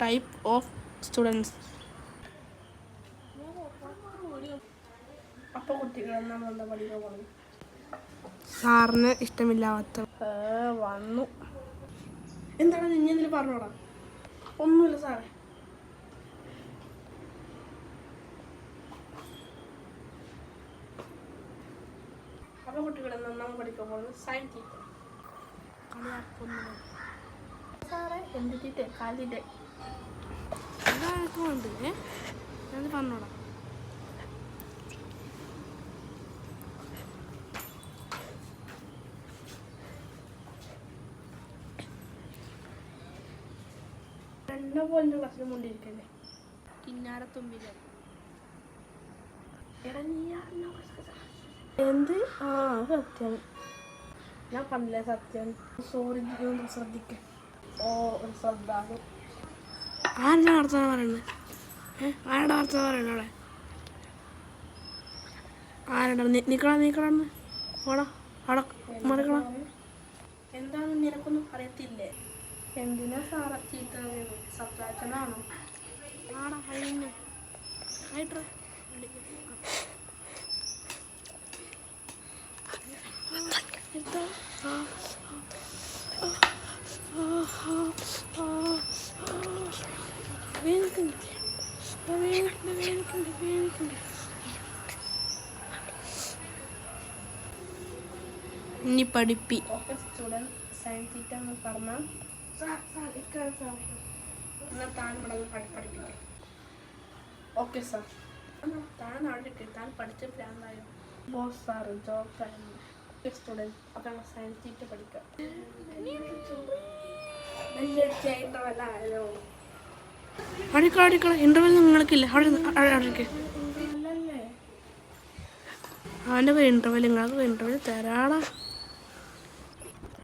Type of students. അപ്പോൾ കുട്ടികൾ നമ്മളെന്താ പഠിക്കാൻ പോകുന്നത്? സാറിന് ഇഷ്ടമില്ലാത്ത വന്നു. എന്താണ് നീ എന്തിനു പറഞ്ഞോടാ? ഒന്നുമില്ല സാറേ. അപ്പോൾ കുട്ടികൾ നമ്മൾ പഠിക്കാൻ പോകുന്നത് സൈൻ തീറ്റ. സാറേ എന്ത് തീറ്റ? കാലിൻ്റെ ഉണ്ട്. ഞാൻ പറഞ്ഞോടാ. എന്നെ പോലെ ക്ലാസ്സിൽ കൊണ്ടിരിക്കല്ലേ കിന്നാരത്തുമ്പില്ല. എടാ നീ എന്ത്? ആ സത്യം, ഞാൻ പറഞ്ഞില്ലേ സത്യം. സോറി, ശ്രദ്ധിക്ക. ഓ ഒരു ശ്രദ്ധാകും. ആരുടെ വർത്തമാനം പറയുന്നത്? ആരുടെ വർത്തമാനം പറയണ അവിടെ? ആരുടെ നീക്കടാന്ന് ഓടാ അവിടെ മറിക്കണം. എന്താണ് നിനക്കൊന്നും അറിയത്തില്ലേ? എന്തിനാ സാറ ചീത്ത സത്യാച്ചനാണോ? ആടാ അഴിഞ്ഞു ആയിട്ടോ. ഇനി പഠിപ്പി. ഓക്കെ സ്റ്റുഡൻറ് സൈൻ തീറ്റ എന്ന് പറഞ്ഞാൽ താൻ പഠിപ്പിക്കാം. Okay sir. താൻ അവിടെ താൻ പഠിച്ച പ്ലാനായോ? ബോസ് സാർ ജോബ് സ്റ്റുഡൻറ് അപ്പം സൈൻ തീറ്റ പഠിക്കാം. ഇന്റർവെൽ നിങ്ങൾക്കില്ല അവിടെ. അവൻ്റെ പേര് ഇന്റർവെൽ, നിങ്ങൾക്ക് ഇന്റർവെൽ തരാടാ.